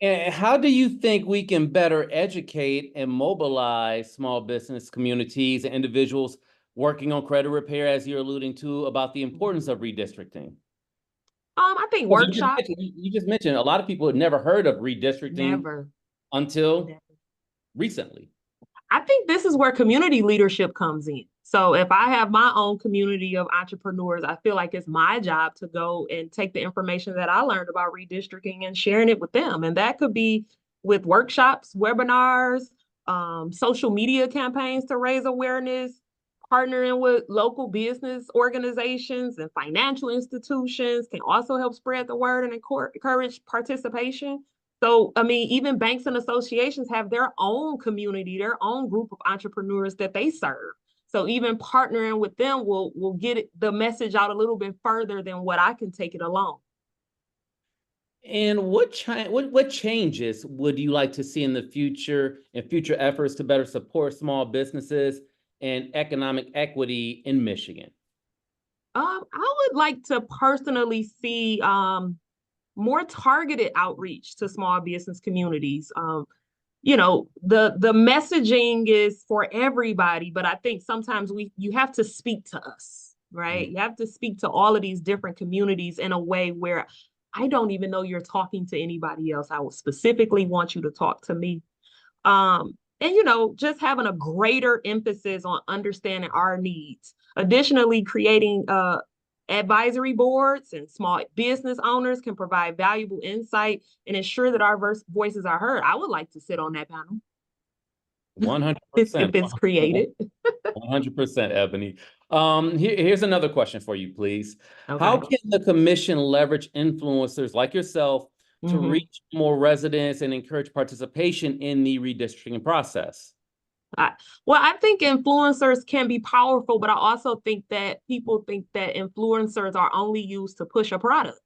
And how do you think we can better educate and mobilize small business communities and individuals working on credit repair, as you're alluding to, about the importance of redistricting? I think Because workshop, you just mentioned a lot of people had never heard of redistricting never. until Never. recently. I think this is where community leadership comes in. So if I have my own community of entrepreneurs, I feel like it's my job to go and take the information that I learned about redistricting and sharing it with them. And that could be with workshops, webinars, social media campaigns to raise awareness, partnering with local business organizations and financial institutions can also help spread the word and encourage participation. So, I mean, even banks and associations have their own community, their own group of entrepreneurs that they serve. So even partnering with them will get the message out a little bit further than what I can take it alone. And what changes would you like to see in the future and future efforts to better support small businesses and economic equity in Michigan? I would like to personally see more targeted outreach to small business communities. The messaging is for everybody, but I think sometimes you have to speak to us, right? You have to speak to all of these different communities in a way where I don't even know you're talking to anybody else. I would specifically want you to talk to me. And just having a greater emphasis on understanding our needs. Additionally, creating advisory boards and small business owners can provide valuable insight and ensure that our voices are heard. I would like to sit on that panel if 100%. it's created. 100%, Ebony. Here's another question for you, please. How Okay. can the commission leverage influencers like yourself to Mm-hmm. reach more residents and encourage participation in the redistricting process? I, well, I think influencers can be powerful, but I also think that people think that influencers are only used to push a product,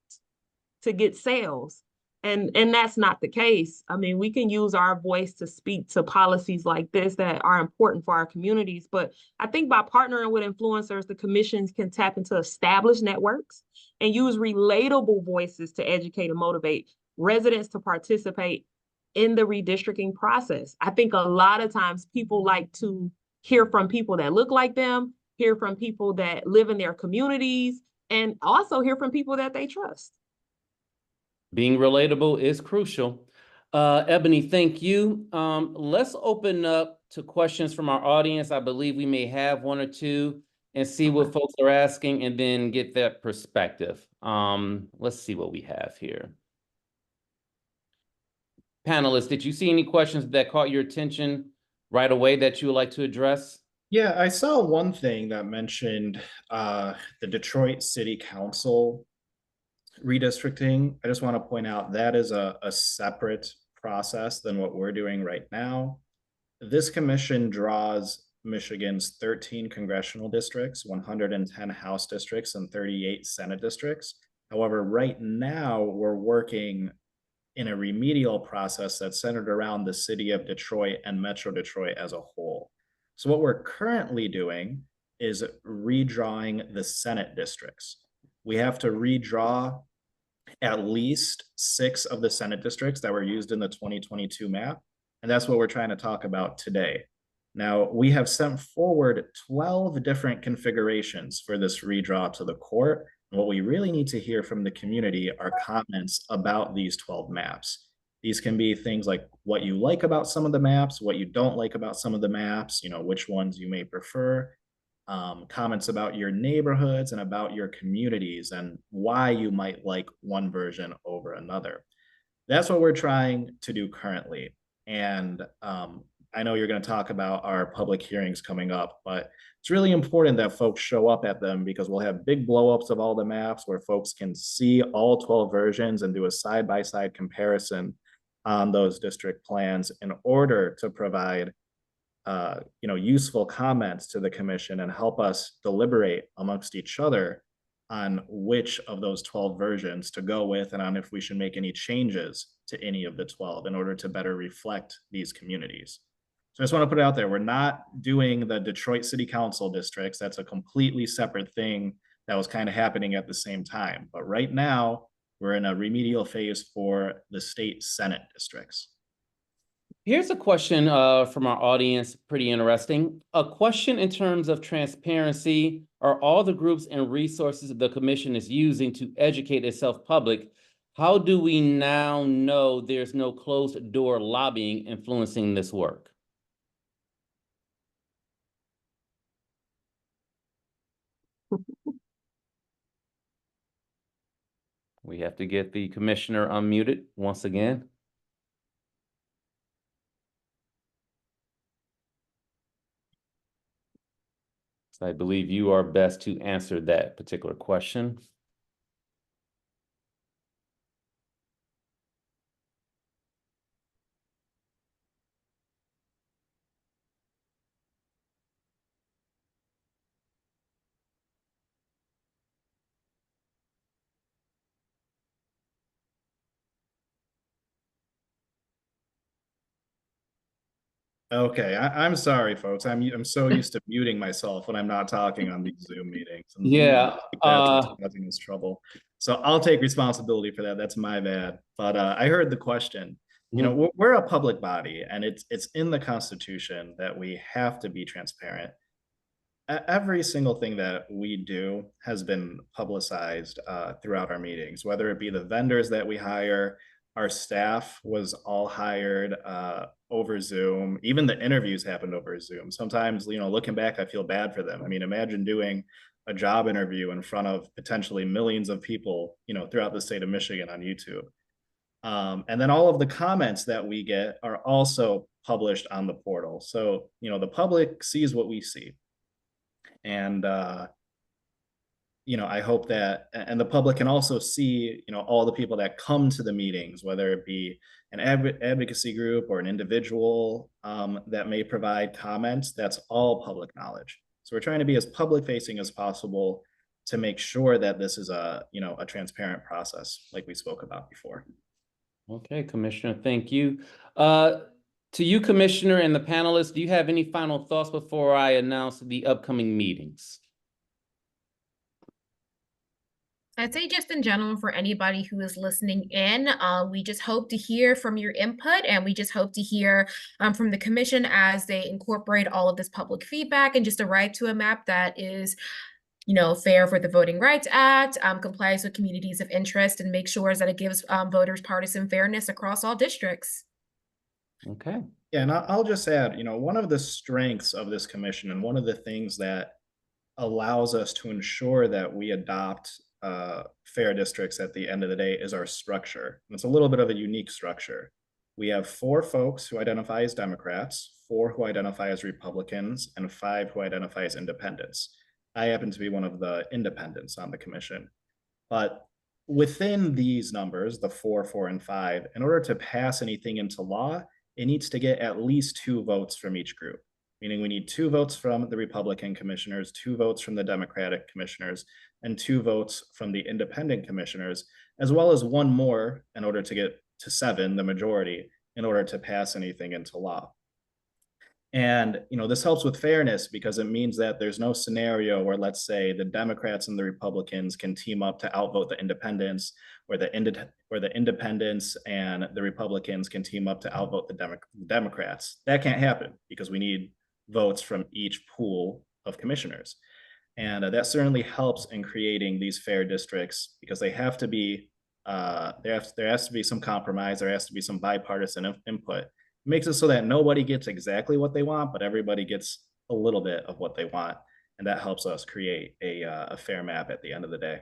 to get sales. And that's not the case. I mean, we can use our voice to speak to policies like this that are important for our communities. But I think by partnering with influencers, the commissions can tap into established networks and use relatable voices to educate and motivate residents to participate in the redistricting process. I think a lot of times people like to hear from people that look like them, hear from people that live in their communities, and also hear from people that they trust. Being relatable is crucial. Ebony, thank you. Let's open up to questions from our audience. I believe we may have one or two and see Okay. what folks are asking and then get that perspective. Let's see what we have here. Panelists, did you see any questions that caught your attention right away that you would like to address? Yeah, I saw one thing that mentioned the Detroit City Council redistricting. I just want to point out that is a separate process than what we're doing right now. This commission draws Michigan's 13 congressional districts, 110 House districts, and 38 Senate districts. However, right now we're working in a remedial process that's centered around the city of Detroit and Metro Detroit as a whole. So, what we're currently doing is redrawing the Senate districts. We have to redraw at least 6 of the Senate districts that were used in the 2022 map. And that's what we're trying to talk about today. Now, we have sent forward 12 different configurations for this redraw to the court. And what we really need to hear from the community are comments about these 12 maps. These can be things like what you like about some of the maps, what you don't like about some of the maps, which ones you may prefer, comments about your neighborhoods and about your communities and why you might like one version over another. That's what we're trying to do currently. And I know you're going to talk about our public hearings coming up, but it's really important that folks show up at them because we'll have big blowups of all the maps where folks can see all 12 versions and do a side-by-side comparison on those district plans in order to provide useful comments to the commission and help us deliberate amongst each other on which of those 12 versions to go with and on if we should make any changes to any of the 12 in order to better reflect these communities. So I just want to put it out there. We're not doing the Detroit City Council districts. That's a completely separate thing that was kind of happening at the same time. But right now, We're in a remedial phase for the state Senate districts. Here's a question from our audience, pretty interesting. A question in terms of transparency. Are all the groups and resources the commission is using to educate itself public? How do we now know there's no closed door lobbying influencing this work? We have to get the commissioner unmuted once again. So I believe you are best to answer that particular question. Okay, I'm sorry, folks. I'm so used to muting myself when I'm not talking on these Zoom meetings. And Yeah. that's causing us trouble. So I'll take responsibility for that. That's my bad. But I heard the question. You know, we're a public body, and it's in the Constitution that we have to be transparent. Every single thing that we do has been publicized throughout our meetings, whether it be the vendors that we hire. Our staff was all hired over Zoom. Even the interviews happened over Zoom. Sometimes, you know, looking back, I feel bad for them. I mean, imagine doing a job interview in front of potentially millions of people, you know, throughout the state of Michigan on YouTube. And then all of the comments that we get are also published on the portal. So, you know, the public sees what we see. And you know, I hope that, and the public can also see, you know, all the people that come to the meetings, whether it be an advocacy group or an individual that may provide comments. That's all public knowledge. So we're trying to be as public facing as possible to make sure that this is a, you know, a transparent process like we spoke about before. Okay, Commissioner, thank you. To you, Commissioner, and the panelists, do you have any final thoughts before I announce the upcoming meetings? I'd say just in general for anybody who is listening in, we just hope to hear from your input, and we just hope to hear from the commission as they incorporate all of this public feedback and just arrive to a map that is, you know, fair for the Voting Rights Act, complies with communities of interest, and make sure that it gives voters partisan fairness across all districts. Okay. Yeah, and I'll just add, you know, one of the strengths of this commission and one of the things that allows us to ensure that we adopt fair districts at the end of the day is our structure. And it's a little bit of a unique structure. We have 4 folks who identify as Democrats, 4 who identify as Republicans, and 5 who identify as independents. I happen to be one of the independents on the commission. But within these numbers, the 4, 4, and 5, in order to pass anything into law, it needs to get at least 2 votes from each group. Meaning we need 2 votes from the Republican commissioners, 2 votes from the Democratic commissioners, and 2 votes from the independent commissioners, as well as 1 more in order to get to 7, the majority, in order to pass anything into law. And, you know, this helps with fairness because it means that there's no scenario where, let's say, the Democrats and the Republicans can team up to outvote the independents, or the independents and the Republicans can team up to outvote the Democrats. That can't happen because we need votes from each pool of commissioners. And that certainly helps in creating these fair districts because they have to be, there has to be some compromise, there has to be some bipartisan input. It makes it so that nobody gets exactly what they want, but everybody gets a little bit of what they want. And that helps us create a fair map at the end of the day.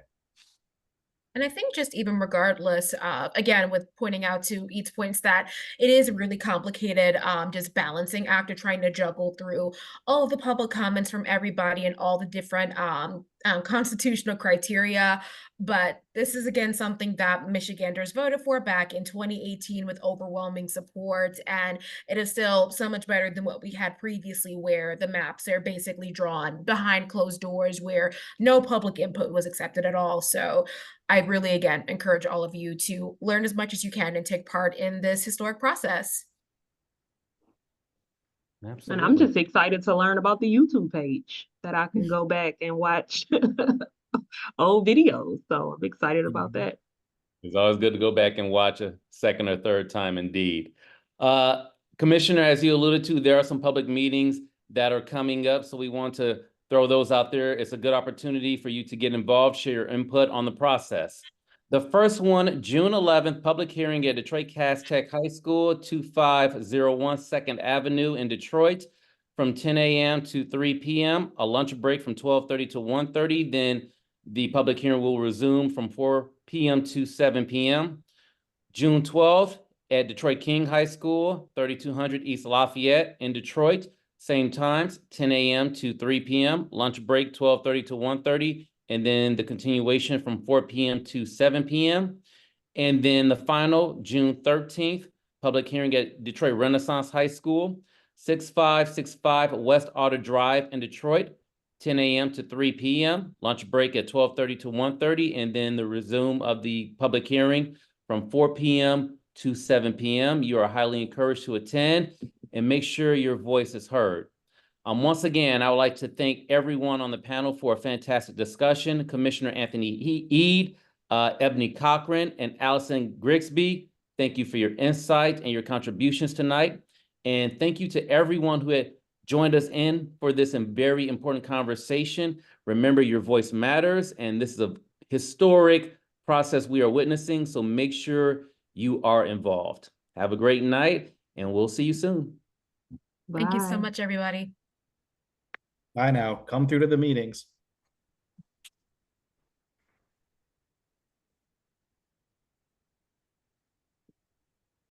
And I think just even regardless, again, with pointing out to Eat's points that it is a really complicated just balancing act of trying to juggle through all of the public comments from everybody and all the different constitutional criteria. But this is, again, something that Michiganders voted for back in 2018 with overwhelming support. And it is still so much better than what we had previously, where the maps are basically drawn behind closed doors, where no public input was accepted at all. So I really, again, encourage all of you to learn as much as you can and take part in this historic process. Absolutely. And I'm just excited to learn about the YouTube page that I can go back and watch old videos. So I'm excited about that. It's always good to go back and watch a second or third time indeed. Commissioner, as you alluded to, there are some public meetings that are coming up, so we want to throw those out there. It's a good opportunity for you to get involved, share your input on the process. The first one, June 11th, public hearing at Detroit Cass Tech High School, 2501 2nd Avenue in Detroit, from 10 a.m. to 3 p.m., a lunch break from 12:30 to 1:30. Then the public hearing will resume from 4 p.m. to 7 p.m. June 12th at Detroit King High School, 3200 East Lafayette in Detroit. Same times, 10 a.m. to 3 p.m., lunch break 12:30 to 1:30, and then the continuation from 4 p.m. to 7 p.m. And then the final, June 13th, public hearing at Detroit Renaissance High School, 6565 West Otter Drive in Detroit, 10 a.m. to 3 p.m., lunch break at 12:30 to 1:30, and then the resume of the public hearing from 4 p.m. to 7 p.m. You are highly encouraged to attend and make sure your voice is heard. Once again, I would like to thank everyone on the panel for a fantastic discussion. Commissioner Anthony Eid, Ebony Cochran, and Allison Grigsby, thank you for your insight and your contributions tonight. And thank you to everyone who had joined us in for this very important conversation. Remember, your voice matters, and this is a historic process we are witnessing, so make sure you are involved. Have a great night, and we'll see you soon. Thank you so Bye. much, everybody. Bye now. Come through to the meetings.